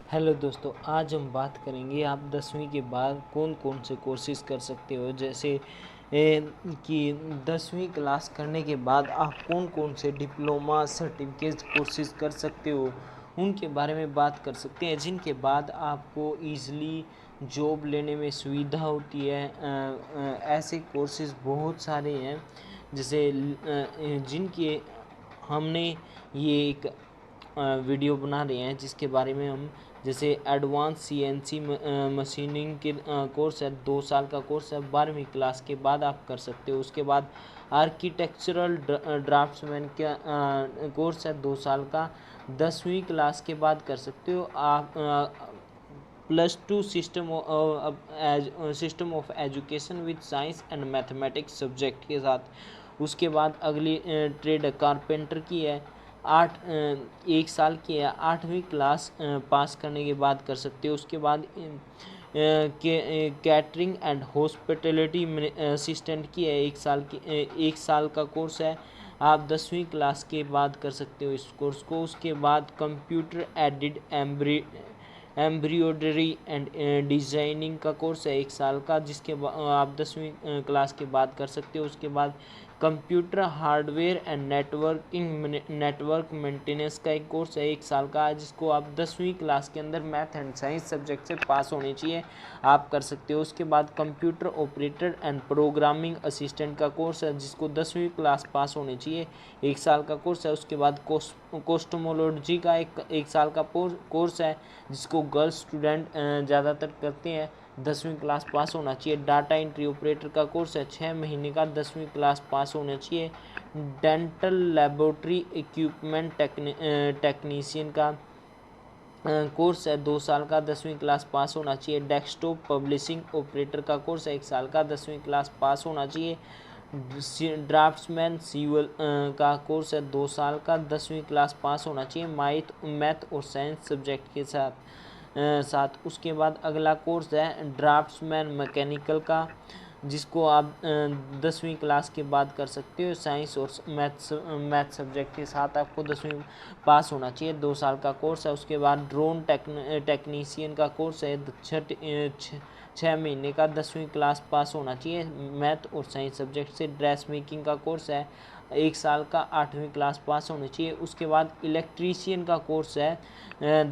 Hello दोस्तों, आज हम बात करेंगे आप 10वीं के बाद कौन कौन से कोर्सेज़ कर सकते हो। जैसे कि 10वीं क्लास करने के बाद आप कौन कौन से डिप्लोमा सर्टिफिकेट कोर्सेज़ कर सकते हो, उनके बारे में बात कर सकते हैं, जिनके बाद आपको ईज़िली जॉब लेने में सुविधा होती है। ऐसे कोर्सेज़ बहुत सारे हैं जैसे जिनके हमने ये एक वीडियो बना रहे हैं जिसके बारे में हम, जैसे एडवांस सीएनसी मशीनिंग के कोर्स है, 2 साल का कोर्स है, 12वीं क्लास के बाद आप कर सकते हो। उसके बाद आर्किटेक्चरल ड्राफ्ट्समैन का कोर्स है, 2 साल का, 10वीं क्लास के बाद कर सकते हो आप। +2 system of education with science and mathematics subject के साथ। उसके बाद अगली ट्रेड कारपेंटर की है, 1 साल की है, 8वीं क्लास पास करने के बाद कर सकते हो। उसके बाद कैटरिंग एंड हॉस्पिटलिटी असिस्टेंट की है, 1 साल का कोर्स है, आप 10वीं क्लास के बाद कर सकते हो इस कोर्स को। उसके बाद computer aided embroidery and designing का कोर्स है, 1 साल का, जिसके आप 10वीं क्लास के बाद कर सकते हो। उसके बाद computer hardware and network maintenance का एक कोर्स है, 1 साल का, जिसको आप 10वीं क्लास के अंदर मैथ एंड साइंस सब्जेक्ट से पास होने चाहिए, आप कर सकते हो। उसके बाद computer operator and programming assistant का कोर्स है, जिसको 10वीं क्लास पास होने चाहिए, 1 साल का कोर्स है। उसके बाद कोस्टमोलॉजी का एक साल का कोर्स है, जिसको गर्ल्स स्टूडेंट ज़्यादातर करते हैं, 10वीं क्लास पास होना चाहिए। डाटा एंट्री ऑपरेटर का कोर्स है, 6 महीने का, 10वीं क्लास पास होना चाहिए। डेंटल लेबोरेटरी इक्विपमेंट टेक्नीशियन का कोर्स है, 2 साल का, 10वीं क्लास पास होना चाहिए। डेस्कटॉप पब्लिशिंग ऑपरेटर का कोर्स है, 1 साल का, 10वीं क्लास पास होना चाहिए। ड्राफ्ट्समैन सिविल का कोर्स है, 2 साल का, 10वीं क्लास पास होना चाहिए, मैथ और साइंस सब्जेक्ट के साथ। उसके बाद अगला कोर्स है ड्राफ्ट्समैन मैकेनिकल का, जिसको आप 10वीं क्लास के बाद कर सकते हो, साइंस और मैथ सब्जेक्ट के साथ आपको 10वीं पास होना चाहिए, 2 साल का कोर्स है। उसके बाद ड्रोन टेक्नीशियन का कोर्स है, 6 महीने का, 10वीं क्लास पास होना चाहिए, मैथ और साइंस सब्जेक्ट से। ड्रेस मेकिंग का कोर्स है, 1 साल का, 8वीं क्लास पास होनी चाहिए। उसके बाद इलेक्ट्रीशियन का कोर्स है,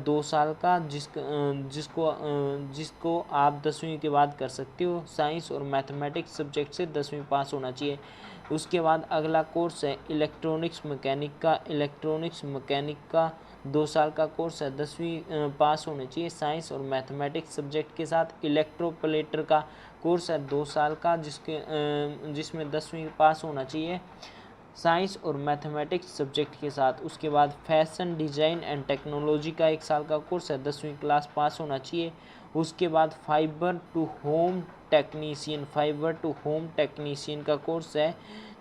2 साल का, जिसको आप 10वीं के बाद कर सकते हो, साइंस और मैथमेटिक्स सब्जेक्ट से 10वीं पास होना चाहिए। उसके बाद अगला कोर्स है इलेक्ट्रॉनिक्स मैकेनिक का 2 साल का कोर्स है, 10वीं पास होनी चाहिए, साइंस और मैथमेटिक्स सब्जेक्ट के साथ। इलेक्ट्रोप्लेटर का कोर्स है, 2 साल का, जिसमें 10वीं पास होना चाहिए, साइंस और मैथमेटिक्स सब्जेक्ट के साथ। उसके बाद फैशन डिज़ाइन एंड टेक्नोलॉजी का 1 साल का कोर्स है, 10वीं क्लास पास होना चाहिए। उसके बाद फाइबर टू होम टेक्नीशियन का कोर्स है,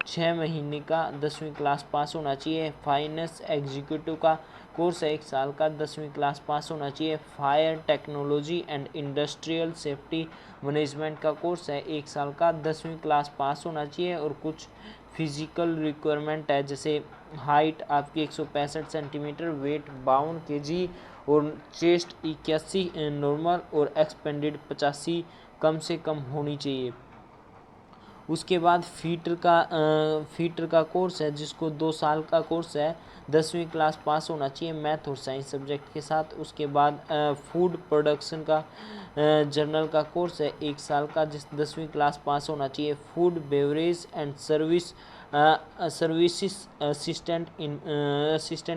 6 महीने का, 10वीं क्लास पास होना चाहिए। फाइनेंस एग्जीक्यूटिव का कोर्स है, 1 साल का, 10वीं क्लास पास होना चाहिए। Fire technology and industrial safety management का कोर्स है, 1 साल का, 10वीं क्लास पास होना चाहिए। और कुछ फिजिकल रिक्वायरमेंट है, जैसे हाइट आपकी 165 सेंटीमीटर, वेट 52 केजी और चेस्ट 81 नॉर्मल और एक्सपेंडेड 85 कम से कम होनी चाहिए। उसके बाद फीटर का कोर्स है, जिसको 2 साल का कोर्स है, 10वीं क्लास पास होना चाहिए, मैथ और साइंस सब्जेक्ट के साथ। उसके बाद फूड प्रोडक्शन का जर्नल का कोर्स है, 1 साल का, 10वीं क्लास पास होना चाहिए। Food beverage and services assistant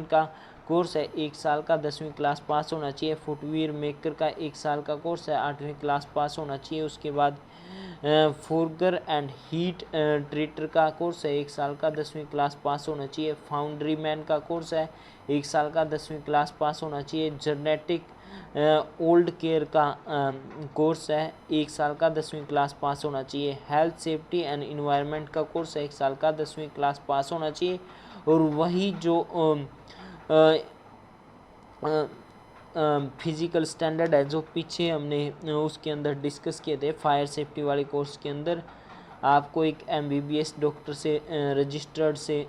का कोर्स है, 1 साल का, 10वीं क्लास पास होना चाहिए। फुटवियर मेकर का 1 साल का कोर्स है, 8वीं क्लास पास होना चाहिए। उसके बाद फोर्गर एंड हीट ट्रीटर का कोर्स है, 1 साल का, 10वीं क्लास पास होना चाहिए। फाउंड्री मैन का कोर्स है, 1 साल का, 10वीं क्लास पास होना चाहिए। जेनेटिक ओल्ड केयर का कोर्स है, 1 साल का, 10वीं क्लास पास होना चाहिए। हेल्थ सेफ्टी एंड इन्वायरमेंट का कोर्स है, 1 साल का, 10वीं क्लास पास होना चाहिए। और वही जो फिजिकल स्टैंडर्ड है, जो पीछे हमने उसके अंदर डिस्कस किए थे फायर सेफ्टी वाले कोर्स के अंदर, आपको एक MBBS डॉक्टर से रजिस्टर्ड से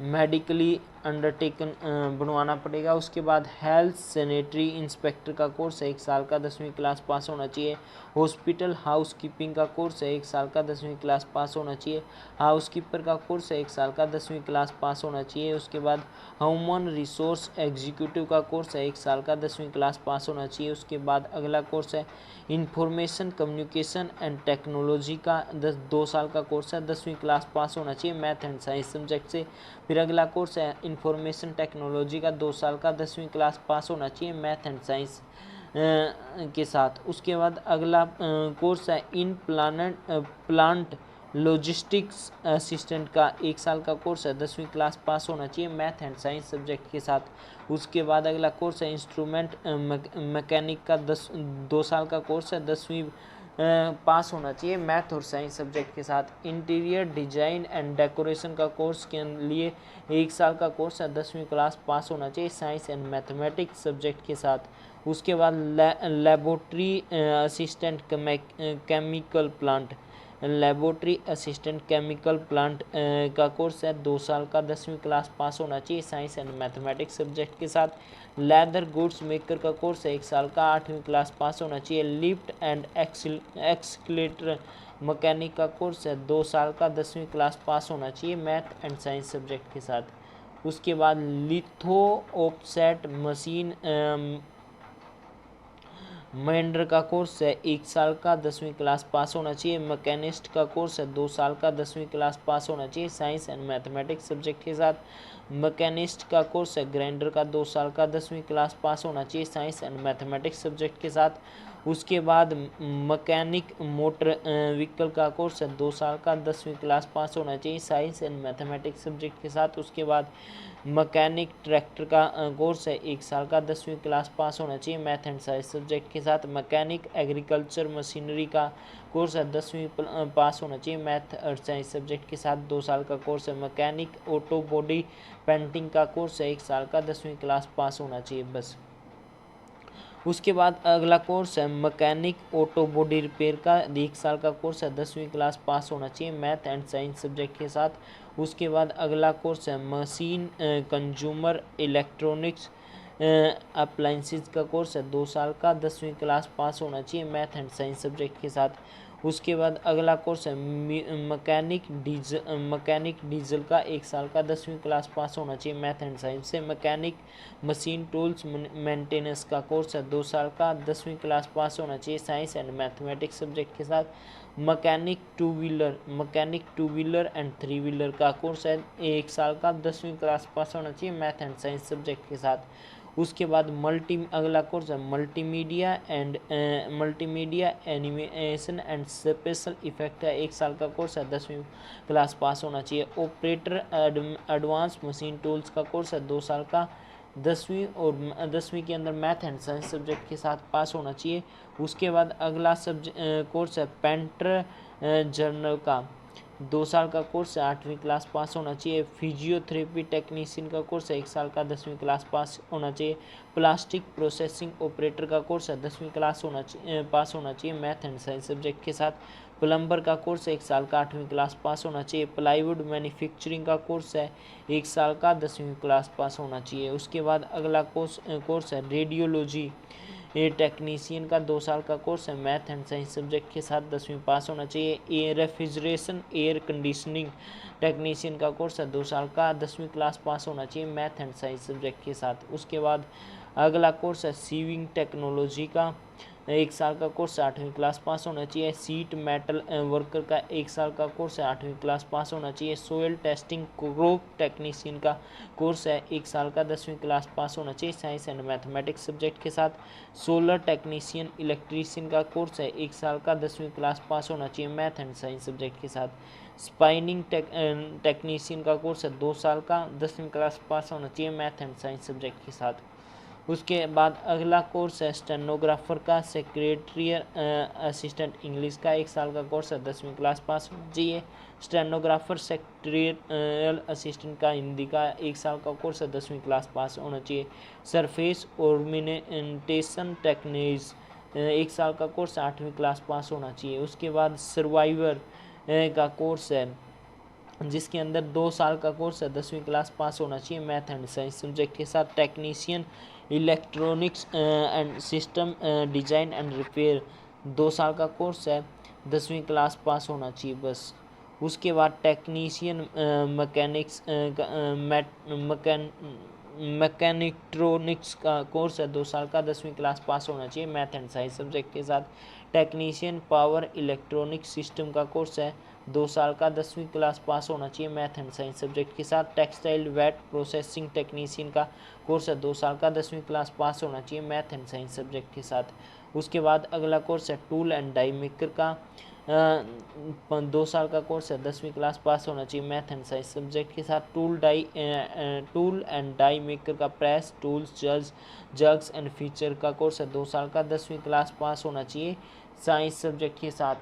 मेडिकली अंडरटेकन बनवाना पड़ेगा। उसके बाद हेल्थ सैनिटरी इंस्पेक्टर का कोर्स है 1 साल का, 10वीं क्लास पास होना चाहिए। हॉस्पिटल हाउस कीपिंग का कोर्स है 1 साल का, 10वीं क्लास पास होना चाहिए। हाउस कीपर का कोर्स है 1 साल का, 10वीं क्लास पास होना चाहिए। उसके बाद ह्यूमन रिसोर्स एग्जीक्यूटिव का कोर्स है 1 साल का, 10वीं क्लास पास होना चाहिए। उसके बाद अगला कोर्स है इंफॉर्मेशन कम्युनिकेशन एंड टेक्नोलॉजी का 2 साल का कोर्स है, 10वीं क्लास पास होना चाहिए मैथ एंड साइंस सब्जेक्ट से। फिर अगला कोर्स है इंफॉर्मेशन टेक्नोलॉजी का 2 साल का, 10वीं क्लास पास होना चाहिए मैथ एंड साइंस के साथ। उसके बाद अगला कोर्स है इन प्लांट लॉजिस्टिक्स असिस्टेंट का 1 साल का कोर्स है, 10वीं क्लास पास होना चाहिए मैथ एंड साइंस सब्जेक्ट के साथ। उसके बाद अगला कोर्स है इंस्ट्रूमेंट मैकेनिक का 2 साल का कोर्स है, 10वीं पास होना चाहिए मैथ और साइंस सब्जेक्ट के साथ। इंटीरियर डिजाइन एंड डेकोरेशन का कोर्स के लिए 1 साल का कोर्स है, 10वीं क्लास पास होना चाहिए साइंस एंड मैथमेटिक्स सब्जेक्ट के साथ। उसके बाद laboratory assistant chemical plant laboratory assistant chemical plant का कोर्स है 2 साल का, 10वीं क्लास पास होना चाहिए साइंस एंड मैथमेटिक्स सब्जेक्ट के साथ। लेदर गुड्स मेकर का कोर्स है 1 साल का, 8वीं क्लास पास होना चाहिए। लिफ्ट एंड एक्सकलेटर मैकेनिक का कोर्स है 2 साल का, 10वीं क्लास पास होना चाहिए मैथ एंड साइंस सब्जेक्ट के साथ। उसके बाद लिथो ऑफसेट मशीन महेंद्र का कोर्स है 1 साल का, 10वीं क्लास पास होना चाहिए। मैकेनिस्ट का कोर्स है 2 साल का, 10वीं क्लास पास होना चाहिए साइंस एंड मैथमेटिक्स सब्जेक्ट के साथ। मैकेनिस्ट का कोर्स है ग्राइंडर का 2 साल का, 10वीं क्लास पास होना चाहिए साइंस एंड मैथमेटिक्स सब्जेक्ट के साथ। उसके बाद मैकेनिक मोटर व्हीकल का कोर्स है 2 साल का, 10वीं क्लास पास होना चाहिए साइंस एंड मैथमेटिक्स सब्जेक्ट के साथ। उसके बाद मैकेनिक ट्रैक्टर का कोर्स है 1 साल का, 10वीं क्लास पास होना चाहिए मैथ एंड साइंस सब्जेक्ट के साथ। मैकेनिक एग्रीकल्चर मशीनरी का कोर्स है 10वीं पास होना चाहिए मैथ और साइंस सब्जेक्ट के साथ, 2 साल का कोर्स है। मैकेनिक ऑटो बॉडी पेंटिंग का कोर्स है 1 साल का, 10वीं क्लास पास होना चाहिए बस। उसके बाद अगला कोर्स है मैकेनिक ऑटो बॉडी रिपेयर का 1 साल का कोर्स है, 10वीं क्लास पास होना चाहिए मैथ एंड साइंस सब्जेक्ट के साथ। उसके बाद अगला कोर्स है मशीन कंज्यूमर इलेक्ट्रॉनिक्स अप्लाइंसेस का कोर्स है 2 साल का, 10वीं क्लास पास होना चाहिए मैथ एंड साइंस सब्जेक्ट के साथ। उसके बाद अगला कोर्स है मैकेनिक डीजल का 1 साल का, 10वीं क्लास पास होना चाहिए मैथ एंड साइंस से। मैकेनिक मशीन टूल्स मेंटेनेंस का कोर्स है 2 साल का, 10वीं क्लास पास होना चाहिए साइंस एंड मैथमेटिक्स सब्जेक्ट के साथ। Mechanic two wheeler and 3 wheeler का कोर्स है 1 साल का, 10वीं क्लास पास होना चाहिए मैथ एंड साइंस सब्जेक्ट के साथ। उसके बाद अगला कोर्स है multimedia animation and special effect है 1 साल का कोर्स है, 10वीं क्लास पास होना चाहिए। ऑपरेटर एडवांस मशीन टूल्स का कोर्स है 2 साल का, 10वीं के अंदर मैथ एंड साइंस सब्जेक्ट के साथ पास होना चाहिए। उसके बाद अगला कोर्स है पेंटर जर्नल का 2 साल का कोर्स है, 8वीं क्लास पास होना चाहिए। फिजियोथेरेपी टेक्नीशियन का कोर्स है 1 साल का, 10वीं क्लास पास होना चाहिए। प्लास्टिक प्रोसेसिंग ऑपरेटर का कोर्स है 10वीं क्लास पास होना चाहिए मैथ एंड साइंस सब्जेक्ट के साथ। प्लम्बर का कोर्स है 1 साल का, 8वीं क्लास पास होना चाहिए। प्लाईवुड मैन्युफैक्चरिंग का कोर्स है 1 साल का, 10वीं क्लास पास होना चाहिए। उसके बाद अगला कोर्स है रेडियोलॉजी टेक्नीशियन का 2 साल का कोर्स है, मैथ एंड साइंस सब्जेक्ट के साथ, 10वीं पास होना चाहिए। रेफ्रिजरेशन एयर कंडीशनिंग टेक्नीशियन का कोर्स है 2 साल का, 10वीं क्लास पास होना चाहिए मैथ एंड साइंस सब्जेक्ट के साथ। उसके बाद अगला कोर्स है सीविंग टेक्नोलॉजी का 1 साल का कोर्स है, 8वीं क्लास पास होना चाहिए। सीट मेटल वर्कर का 1 साल का कोर्स है, 8वीं क्लास पास होना चाहिए। सोयल टेस्टिंग क्रॉप टेक्नीशियन का कोर्स है 1 साल का, 10वीं क्लास पास होना चाहिए साइंस एंड मैथमेटिक्स सब्जेक्ट के साथ। सोलर टेक्नीशियन इलेक्ट्रीशियन का कोर्स है 1 साल का, 10वीं क्लास पास होना चाहिए मैथ एंड साइंस सब्जेक्ट के साथ। स्पाइनिंग टेक्नीशियन का कोर्स है 2 साल का, 10वीं क्लास पास होना चाहिए मैथ एंड साइंस सब्जेक्ट के साथ। उसके बाद अगला कोर्स है स्टेनोग्राफर का सेक्रेटरियल असिस्टेंट इंग्लिश का 1 साल का कोर्स है, 10वीं क्लास पास होना चाहिए। स्टेनोग्राफर सेक्रेटरियल असिस्टेंट का हिंदी का 1 साल का कोर्स है, 10वीं क्लास पास होना चाहिए। सरफेस ऑर्गेनाइजेशन टेक्नीज 1 साल का कोर्स 8वीं क्लास पास होना चाहिए। उसके बाद सर्वाइवर का कोर्स है जिसके अंदर 2 साल का कोर्स है, 10वीं क्लास पास होना चाहिए मैथ एंड साइंस सब्जेक्ट के साथ। Technician electronics and system design and repair 2 साल का कोर्स है, 10वीं क्लास पास होना चाहिए बस। उसके बाद टेक्नीशियन मैकेनिक्स मैकेनिट्रॉनिक्स का कोर्स है, 2 साल का, 10वीं क्लास पास होना चाहिए मैथ एंड साइंस सब्जेक्ट के साथ। टेक्नीशियन पावर इलेक्ट्रॉनिक सिस्टम का कोर्स है, 2 साल का, 10वीं क्लास पास होना चाहिए मैथ एंड साइंस सब्जेक्ट के साथ। टेक्सटाइल वेट प्रोसेसिंग टेक्नीशियन का कोर्स है, 2 साल का, 10वीं क्लास पास होना चाहिए मैथ एंड साइंस सब्जेक्ट के साथ। उसके बाद अगला कोर्स है टूल एंड डाई मेकर का 2 साल का कोर्स है, 10वीं क्लास पास होना चाहिए मैथ एंड साइंस सब्जेक्ट के साथ। टूल एंड डाई मेकर का press tools jugs and feature का कोर्स है, 2 साल का, 10वीं क्लास पास होना चाहिए साइंस सब्जेक्ट के साथ।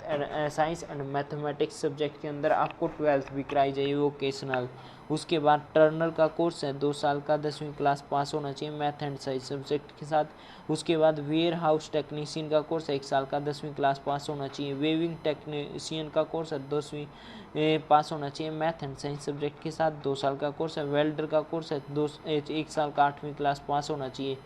साइंस एंड मैथमेटिक्स सब्जेक्ट के अंदर आपको 12th भी कराई जाएगी वोकेशनल। उसके बाद टर्नर का कोर्स है, 2 साल का, 10वीं क्लास पास होना चाहिए मैथ एंड साइंस सब्जेक्ट के साथ। उसके बाद वेयर हाउस टेक्नीशियन का कोर्स है, 1 साल का, 10वीं क्लास पास होना चाहिए। वेविंग टेक्नीशियन का कोर्स है, 10वीं पास होना चाहिए मैथ एंड साइंस सब्जेक्ट के साथ, 2 साल का कोर्स है। वेल्डर का कोर्स है, 1 साल का, 8वीं क्लास पास होना चाहिए।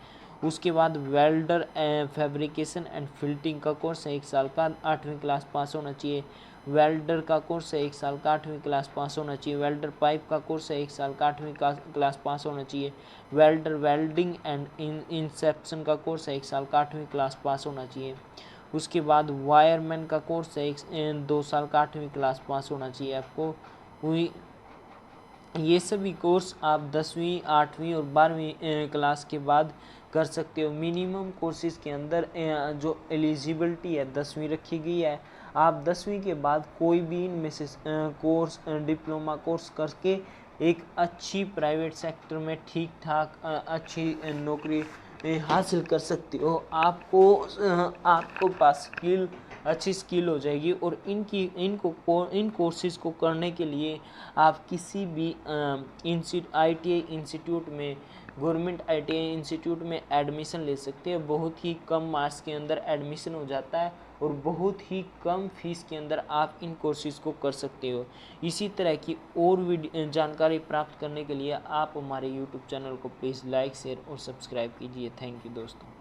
उसके बाद वेल्डर फैब्रिकेशन एंड फिल्टिंग का कोर्स है, 1 साल का, 8वीं क्लास पास होना चाहिए। वेल्डर का कोर्स है, 1 साल का, 8वीं क्लास पास होना चाहिए। वेल्डर पाइप का कोर्स है, 1 साल का, 8वीं क्लास पास होना चाहिए। वेल्डर वेल्डिंग एंड इंसेप्शन का कोर्स है, 1 साल का, 8वीं क्लास पास होना चाहिए। उसके बाद वायरमैन का कोर्स है, 2 साल का, 8वीं क्लास पास होना चाहिए आपको। ये सभी कोर्स आप 10वीं 8वीं और 12वीं क्लास के बाद कर सकते हो। मिनिमम कोर्सेज़ के अंदर जो एलिजिबिलिटी है 10वीं रखी गई है। आप 10वीं के बाद कोई भी इनमें से कोर्स डिप्लोमा कोर्स करके एक अच्छी प्राइवेट सेक्टर में ठीक ठाक अच्छी नौकरी हासिल कर सकते हो। आपको पास अच्छी स्किल हो जाएगी और इन कोर्सेज़ को करने के लिए आप किसी भी ITI इंस्टीट्यूट में गवर्नमेंट ITI इंस्टीट्यूट में एडमिशन ले सकते हैं। बहुत ही कम मार्क्स के अंदर एडमिशन हो जाता है और बहुत ही कम फीस के अंदर आप इन कोर्सेज़ को कर सकते हो। इसी तरह की और भी जानकारी प्राप्त करने के लिए आप हमारे YouTube चैनल को प्लीज़ लाइक शेयर और सब्सक्राइब कीजिए। थैंक यू दोस्तों।